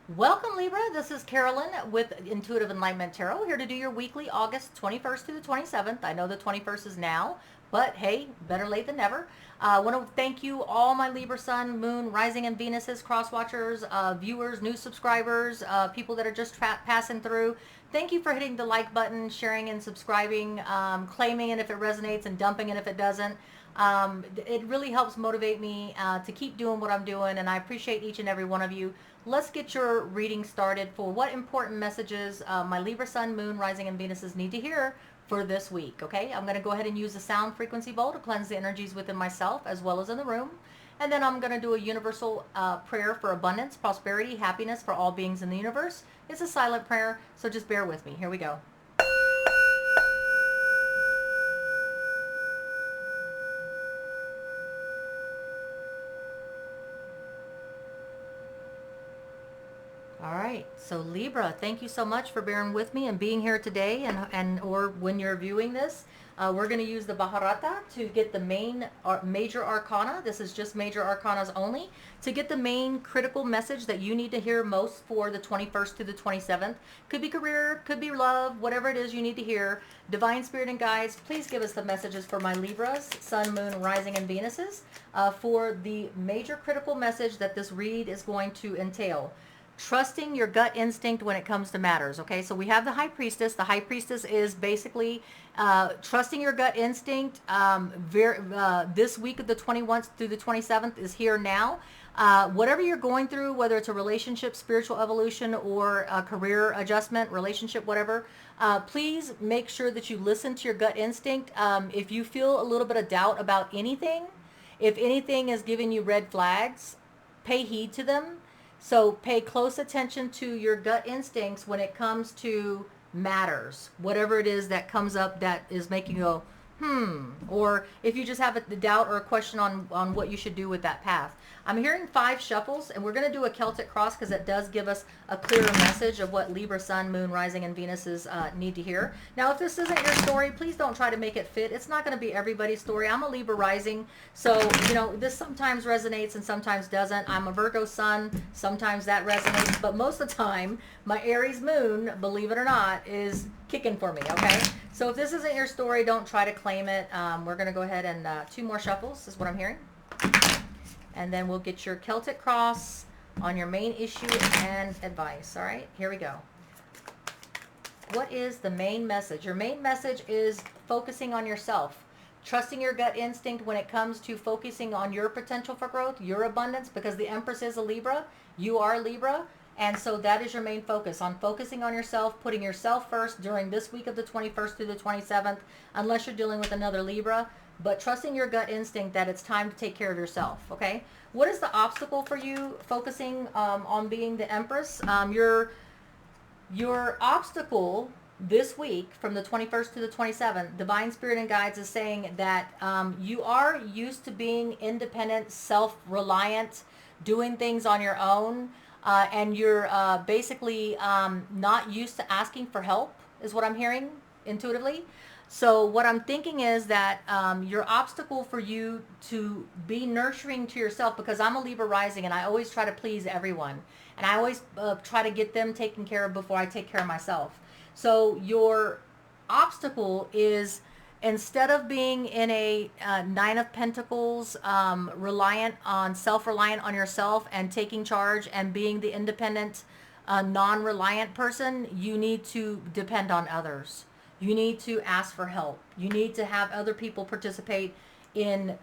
Welcome, Libra. This is Carolyn with Intuitive Enlightenment Tarot, here to do your weekly August 21st to the 27th. I know the 21st is now, but hey, better late than never. I want to thank you, all my Libra Sun, Moon, Rising, and Venuses, cross watchers, viewers, new subscribers, people that are just passing through. Thank you for hitting the like button, sharing and subscribing, claiming it if it resonates and dumping it if it doesn't. It really helps motivate me to keep doing what I'm doing, and I appreciate each and every one of you. Let's get your reading started for what important messages my Libra Sun, Moon, Rising, and Venuses need to hear for this week. Okay, I'm going to go ahead and use the sound frequency bowl to cleanse the energies within myself as well as in the room. And then I'm going to do a universal prayer for abundance, prosperity, happiness for all beings in the universe. It's a silent prayer, so just bear with me. Here we go. All right, so Libra, thank you so much for bearing with me and being here today, and or when you're viewing this. We're going to use the Bharata to get the main major arcana. This is just major arcanas only, to get the main critical message that you need to hear most for the 21st to the 27th. Could be career, could be love, whatever it is you need to hear. Divine Spirit and guides, please give us the messages for my Libras, Sun, Moon, Rising, and Venuses for the major critical message that this read is going to entail. Trusting your gut instinct when it comes to matters. Okay, so we have the High Priestess. The High Priestess is basically trusting your gut instinct. This week of the 21st through the 27th is here now. Whatever you're going through, whether it's a relationship, spiritual evolution, or a career adjustment, relationship, whatever, please make sure that you listen to your gut instinct. If you feel a little bit of doubt about anything, if anything is giving you red flags, pay heed to them. So pay close attention to your gut instincts when it comes to matters, whatever it is that comes up that is making you go, or if you just have a doubt or a question on what you should do with that path. I'm hearing 5 shuffles, and we're going to do a Celtic cross because it does give us a clearer message of what Libra, Sun, Moon, Rising, and Venuses need to hear. Now, if this isn't your story, please don't try to make it fit. It's not going to be everybody's story. I'm a Libra Rising, so, this sometimes resonates and sometimes doesn't. I'm a Virgo Sun. Sometimes that resonates, but most of the time, my Aries Moon, believe it or not, is kicking for me, okay? So if this isn't your story, don't try to claim it. We're going to go ahead and 2 more shuffles is what I'm hearing. And then we'll get your Celtic cross on your main issue and advice. All right, here we go. What is the main message? Your main message is focusing on yourself. Trusting your gut instinct when it comes to focusing on your potential for growth, your abundance, because the Empress is a Libra. You are Libra. And so that is your main focus, on focusing on yourself, putting yourself first during this week of the 21st through the 27th, unless you're dealing with another Libra. But trusting your gut instinct that it's time to take care of yourself, okay? What is the obstacle for you focusing on being the Empress? Your obstacle this week from the 21st to the 27th, Divine Spirit and Guides is saying that you are used to being independent, self-reliant, doing things on your own, and you're basically not used to asking for help, is what I'm hearing intuitively. So what I'm thinking is that your obstacle for you to be nurturing to yourself, because I'm a Libra rising and I always try to please everyone. And I always try to get them taken care of before I take care of myself. So your obstacle is, instead of being in a 9 of Pentacles, self-reliant on yourself and taking charge and being the independent, non-reliant person, you need to depend on others. You need to ask for help. You need to have other people participate in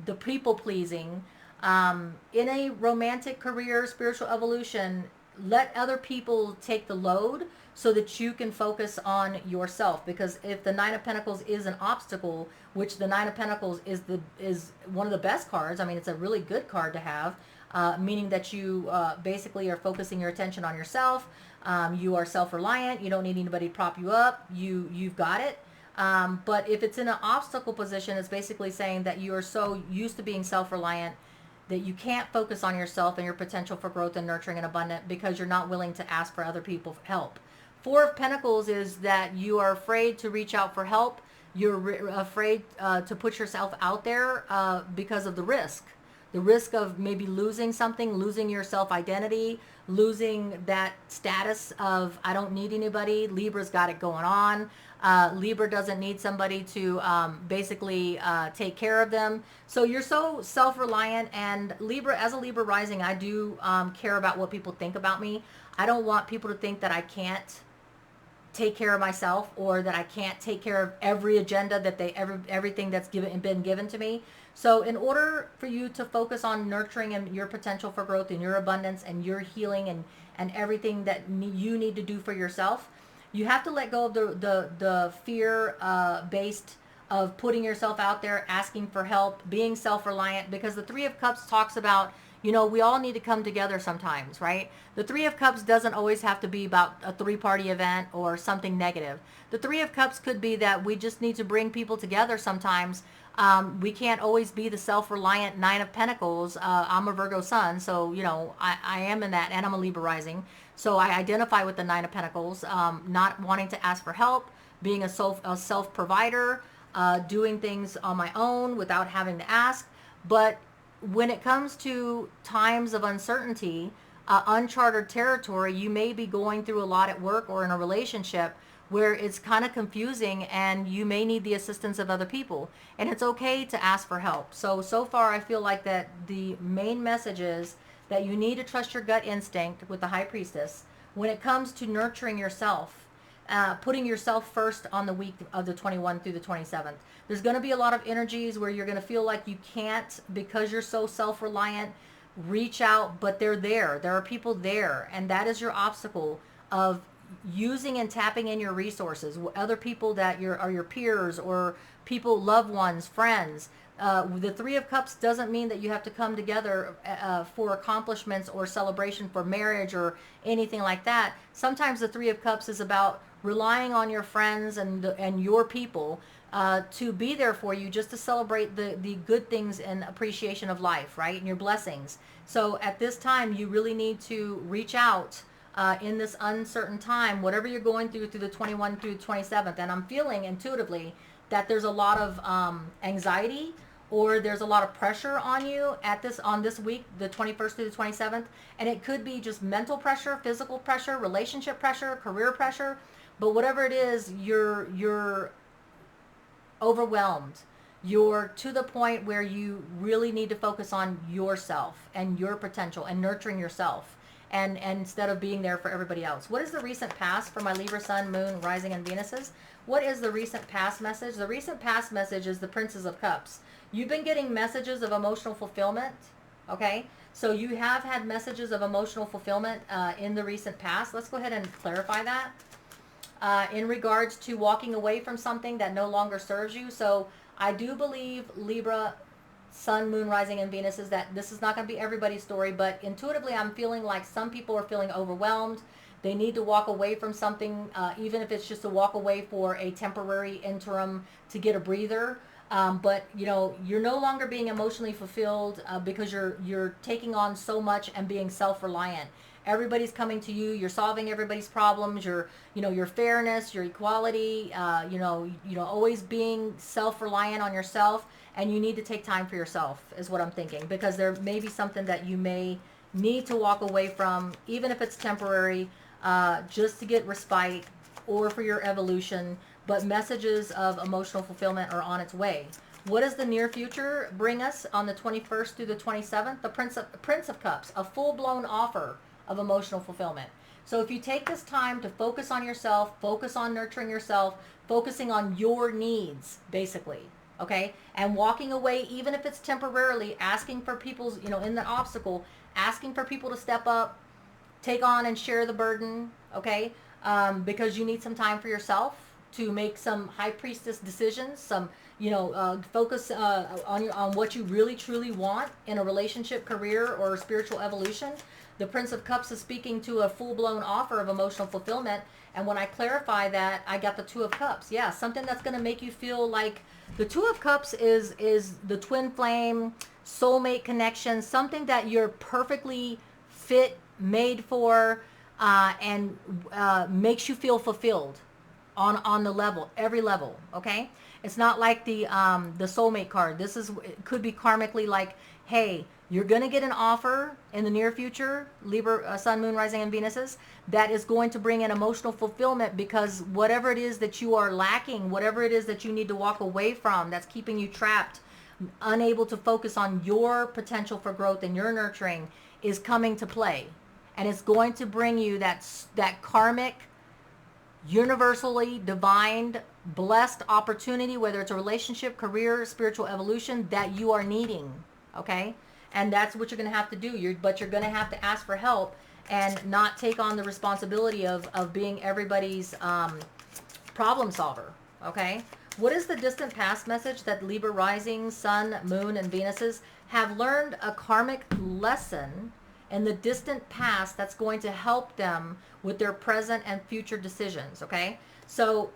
the people pleasing. In a romantic career, spiritual evolution, let other people take the load so that you can focus on yourself. Because if the 9 of Pentacles is an obstacle, which the 9 of Pentacles is one of the best cards. I mean, it's a really good card to have, meaning that you basically are focusing your attention on yourself. You are self-reliant. You don't need anybody to prop you up. You've got it. But if it's in an obstacle position, it's basically saying that you are so used to being self-reliant that you can't focus on yourself and your potential for growth and nurturing and abundant because you're not willing to ask for other people's help. 4 of Pentacles is that you are afraid to reach out for help. You're afraid to put yourself out there because of the risk. the risk of maybe losing something, losing your self-identity, losing that status of I don't need anybody. Libra's got it going on. Libra doesn't need somebody to basically take care of them. So you're so self-reliant, and Libra, as a Libra rising, I do care about what people think about me. I don't want people to think that I can't take care of myself, or that I can't take care of every agenda that everything that's been given to me. So in order for you to focus on nurturing and your potential for growth and your abundance and your healing and everything that you need to do for yourself, you have to let go of the fear based of putting yourself out there, asking for help, being self-reliant, because the Three of Cups talks about, we all need to come together sometimes, right? The Three of Cups doesn't always have to be about a three-party event or something negative. The Three of Cups could be that we just need to bring people together sometimes. We can't always be the self-reliant Nine of Pentacles. I'm a Virgo sun, so, I am in that, and I'm a Libra rising. So I identify with the Nine of Pentacles, not wanting to ask for help, being a self-provider, doing things on my own without having to ask. But when it comes to times of uncertainty, uncharted territory, you may be going through a lot at work or in a relationship where it's kind of confusing, and you may need the assistance of other people. And it's okay to ask for help. So far, I feel like that the main message is that you need to trust your gut instinct with the High Priestess when it comes to nurturing yourself. Putting yourself first on the week of the 21st through the 27th. There's going to be a lot of energies where you're going to feel like you can't, because you're so self-reliant, reach out, but they're there. There are people there, and that is your obstacle of using and tapping in your resources. Other people that are your peers, or people, loved ones, friends. The Three of Cups doesn't mean that you have to come together for accomplishments or celebration for marriage or anything like that. Sometimes the Three of Cups is about relying on your friends and your people to be there for you, just to celebrate the good things and appreciation of life, right? And your blessings. So at this time, you really need to reach out in this uncertain time, whatever you're going through the 21st through 27th. And I'm feeling intuitively that there's a lot of anxiety, or there's a lot of pressure on you on this week, the 21st through the 27th. And it could be just mental pressure, physical pressure, relationship pressure, career pressure. But whatever it is, you're overwhelmed. You're to the point where you really need to focus on yourself and your potential and nurturing yourself, and instead of being there for everybody else. What is the recent past for my Libra Sun, Moon, Rising, and Venuses? What is the recent past message? The recent past message is the Princess of Cups. You've been getting messages of emotional fulfillment, okay? So you have had messages of emotional fulfillment in the recent past. Let's go ahead and clarify that. In regards to walking away from something that no longer serves you. So I do believe, Libra, Sun, Moon, Rising, and Venus, is that this is not going to be everybody's story, but intuitively I'm feeling like some people are feeling overwhelmed. They need to walk away from something, even if it's just to walk away for a temporary interim to get a breather. But you're no longer being emotionally fulfilled because you're taking on so much and being self-reliant. Everybody's coming to you. You're solving everybody's problems. Your fairness, your equality. Always being self-reliant on yourself. And you need to take time for yourself, is what I'm thinking, because there may be something that you may need to walk away from, even if it's temporary, just to get respite or for your evolution. But messages of emotional fulfillment are on its way. What does the near future bring us on the 21st through the 27th? The Prince of Cups, a full-blown offer of emotional fulfillment. So if you take this time to focus on yourself, focus on nurturing yourself, focusing on your needs, basically, okay? And walking away, even if it's temporarily, asking for people's, in the obstacle, asking for people to step up, take on and share the burden, okay? Because you need some time for yourself to make some High Priestess decisions, some, focus on what you really truly want in a relationship, career, or spiritual evolution. The Prince of Cups is speaking to a full-blown offer of emotional fulfillment. And when I clarify that, I got the Two of Cups. Yeah, something that's going to make you feel like the Two of Cups is the twin flame, soulmate connection, something that you're perfectly fit, made for, and makes you feel fulfilled on the level, every level, okay? It's not like the soulmate card. It could be karmically like, hey, You're going to get an offer in the near future, Libra, Sun, Moon, Rising, and Venuses, that is going to bring in emotional fulfillment, because whatever it is that you are lacking, whatever it is that you need to walk away from that's keeping you trapped, unable to focus on your potential for growth and your nurturing, is coming to play. And it's going to bring you that karmic, universally divined, blessed opportunity, whether it's a relationship, career, spiritual evolution, that you are needing. Okay? And that's what you're going to have to do. But you're going to have to ask for help and not take on the responsibility of being everybody's problem solver. Okay? What is the distant past message that Libra rising, Sun, Moon, and Venuses have learned a karmic lesson in the distant past that's going to help them with their present and future decisions? Okay? So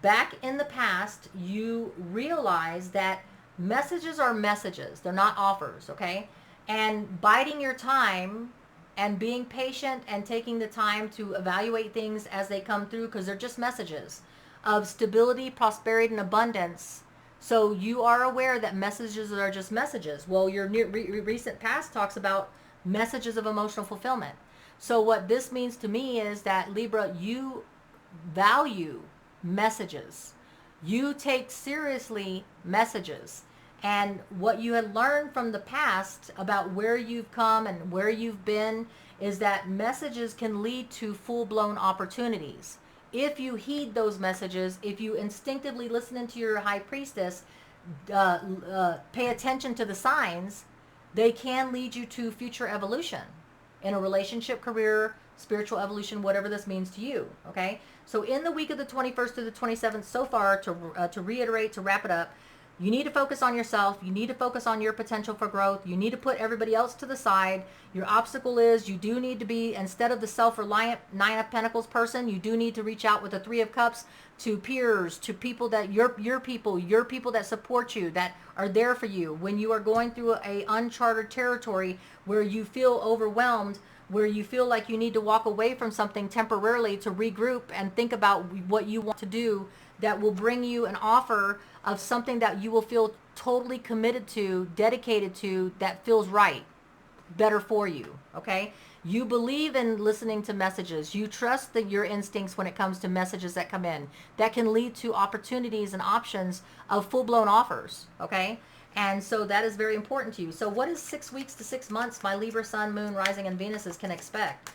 back in the past, you realize that messages are messages. They're not offers, okay? And biding your time and being patient and taking the time to evaluate things as they come through, because they're just messages of stability, prosperity, and abundance. So you are aware that messages are just messages. Well, your recent past talks about messages of emotional fulfillment. So what this means to me is that, Libra, you value messages. You take seriously messages. And what you had learned from the past about where you've come and where you've been is that messages can lead to full-blown opportunities. If you heed those messages, if you instinctively listen into your high priestess, pay attention to the signs, they can lead you to future evolution in a relationship, career, spiritual evolution, whatever this means to you. Okay? So in the week of the 21st to the 27th so far, to reiterate, to wrap it up, you need to focus on yourself. You need to focus on your potential for growth. You need to put everybody else to the side. Your obstacle is you do need to be, instead of the self-reliant Nine of Pentacles person, you do need to reach out with the Three of Cups to peers, to people that your people that support you, that are there for you when you are going through a uncharted territory where you feel overwhelmed, where you feel like you need to walk away from something temporarily to regroup and think about what you want to do, that will bring you an offer of something that you will feel totally committed to, dedicated to, that feels right, better for you. Okay? You believe in listening to messages. You trust your instincts when it comes to messages that come in that can lead to opportunities and options of full-blown offers. Okay? And so that is very important to you. So what is 6 weeks to 6 months my Libra, Sun, Moon, Rising, and Venuses can expect?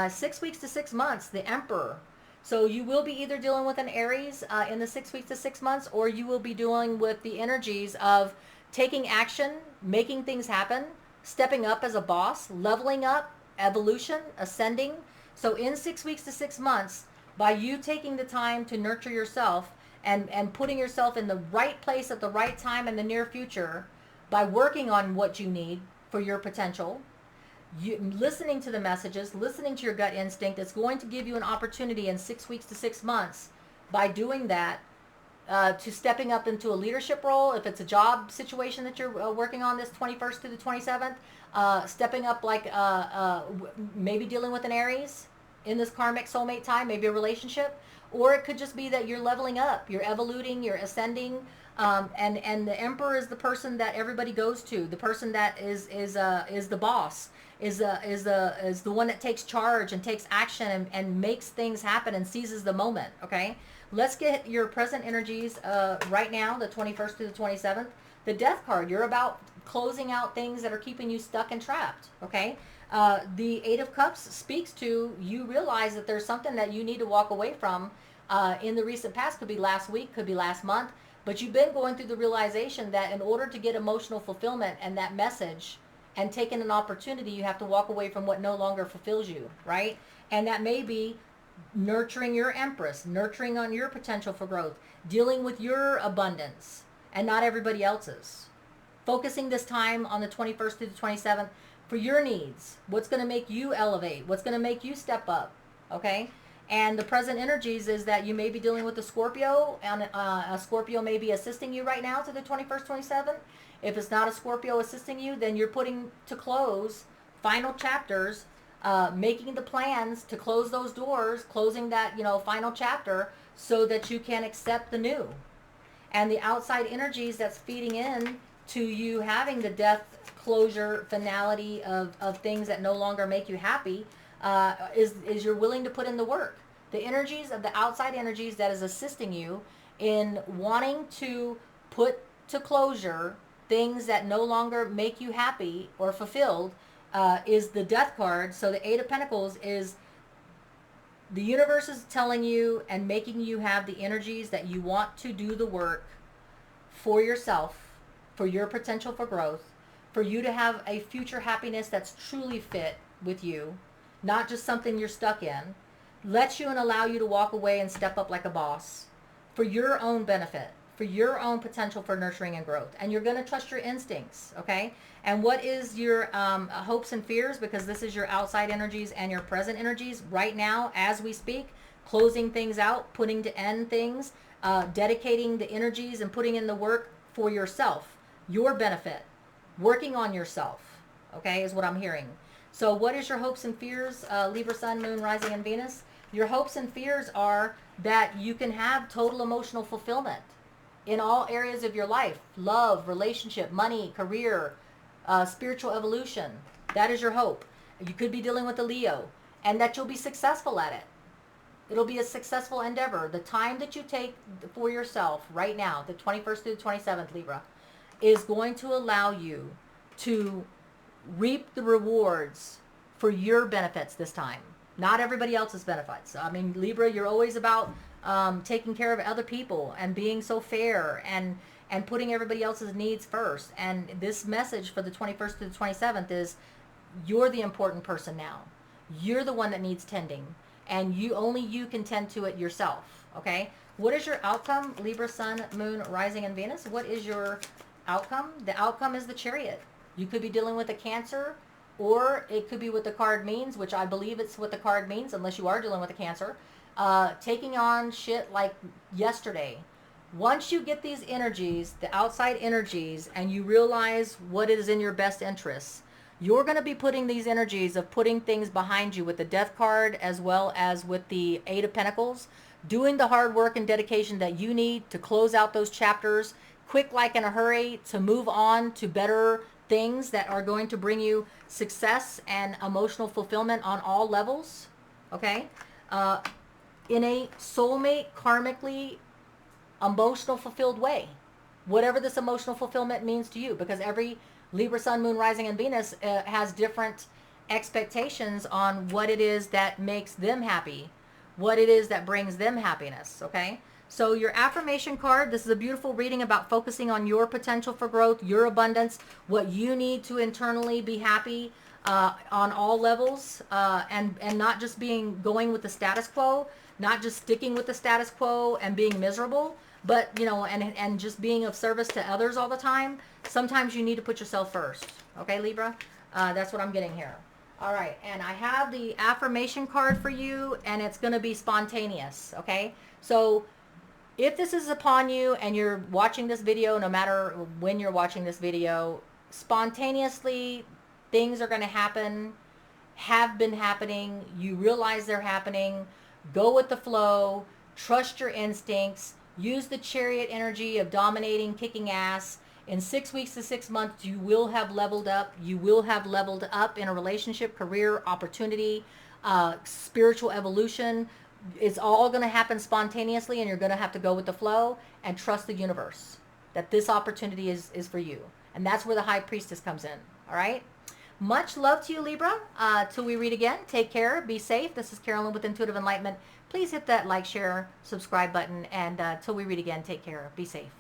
6 weeks to 6 months, the Emperor. So you will be either dealing with an Aries in the 6 weeks to 6 months, or you will be dealing with the energies of taking action, making things happen, stepping up as a boss, leveling up, evolution, ascending. So in 6 weeks to 6 months, by you taking the time to nurture yourself and putting yourself in the right place at the right time in the near future, by working on what you need for your potential, listening to the messages, listening to your gut instinct, it's going to give you an opportunity in 6 weeks to 6 months, by doing that, to stepping up into a leadership role. If it's a job situation that you're working on this 21st to the 27th, stepping up, like maybe dealing with an Aries in this karmic soulmate time, maybe a relationship, or it could just be that you're leveling up, you're evoluting, you're ascending. And the Emperor is the person that everybody goes to, the person that is the boss, is the one that takes charge and takes action and makes things happen and seizes the moment. Okay, let's get your present energies right now, the 21st to the 27th. The Death card, you're about closing out things that are keeping you stuck and trapped. Okay, the Eight of Cups speaks to you realize that there's something that you need to walk away from in the recent past. Could be last week, could be last month. But you've been going through the realization that in order to get emotional fulfillment and that message and taking an opportunity, you have to walk away from what no longer fulfills you, right? And that may be nurturing your Empress, nurturing on your potential for growth, dealing with your abundance and not everybody else's. Focusing this time on the 21st to the 27th for your needs. What's going to make you elevate? What's going to make you step up? Okay? And the present energies is that you may be dealing with a Scorpio, and a Scorpio may be assisting you right now to the 21st, 27th. If it's not a Scorpio assisting you, then you're putting to close final chapters, making the plans to close those doors, closing that, final chapter so that you can accept the new. And the outside energies that's feeding in to you having the death, closure, finality of things that no longer make you happy, is you're willing to put in the work. The energies of the outside energies that is assisting you in wanting to put to closure things that no longer make you happy or fulfilled, is the death card. So the Eight of Pentacles is the universe is telling you and making you have the energies that you want to do the work for yourself, for your potential for growth, for you to have a future happiness that's truly fit with you, not just something you're stuck in. Lets you and allow you to walk away and step up like a boss for your own benefit, for your own potential for nurturing and growth. And you're going to trust your instincts, okay? And what is your hopes and fears? Because this is your outside energies and your present energies right now as we speak, closing things out, putting to end things, dedicating the energies and putting in the work for yourself, your benefit, working on yourself, okay, is what I'm hearing. So what is your hopes and fears, Libra, Sun, Moon, Rising, and Venus? Your hopes and fears are that you can have total emotional fulfillment in all areas of your life. Love, relationship, money, career, spiritual evolution. That is your hope. You could be dealing with a Leo, and that you'll be successful at it. It'll be a successful endeavor. The time that you take for yourself right now, the 21st through the 27th, Libra, is going to allow you to reap the rewards for your benefits this time. Not everybody else's benefits. I mean, Libra, you're always about taking care of other people and being so fair and putting everybody else's needs first. And this message for the 21st to the 27th is you're the important person now. You're the one that needs tending. And only you can tend to it yourself. Okay? What is your outcome, Libra, Sun, Moon, Rising, and Venus? What is your outcome? The outcome is the Chariot. You could be dealing with a Cancer, or it could be what the card means, which I believe it's what the card means, unless you are dealing with a Cancer. Taking on shit like yesterday. Once you get these energies, the outside energies, and you realize what is in your best interests, you're going to be putting these energies of putting things behind you with the Death card as well as with the Eight of Pentacles, doing the hard work and dedication that you need to close out those chapters, quick like in a hurry, to move on to better things that are going to bring you success and emotional fulfillment on all levels, okay? In a soulmate, karmically, emotional fulfilled way. Whatever this emotional fulfillment means to you, because every Libra, Sun, Moon, Rising, and Venus has different expectations on what it is that makes them happy, what it is that brings them happiness, okay? So your affirmation card, this is a beautiful reading about focusing on your potential for growth, your abundance, what you need to internally be happy on all levels, and not just going with the status quo, not just sticking with the status quo and being miserable, but, you know, and just being of service to others all the time. Sometimes you need to put yourself first. Okay, Libra? That's what I'm getting here. All right, and I have the affirmation card for you, and it's going to be spontaneous, okay? So if this is upon you and you're watching this video, no matter when you're watching this video, spontaneously things are going to happen, have been happening, you realize they're happening, go with the flow, trust your instincts, use the Chariot energy of dominating, kicking ass. In 6 weeks to 6 months, you will have leveled up. You will have leveled up in a relationship, career, opportunity, spiritual evolution. It's all going to happen spontaneously, and you're going to have to go with the flow and trust the universe that this opportunity is for you. And that's where the High Priestess comes in. All right? Much love to you, Libra. Till we read again, take care. Be safe. This is Carolyn with Intuitive Enlightenment. Please hit that like, share, subscribe button. And till we read again, take care. Be safe.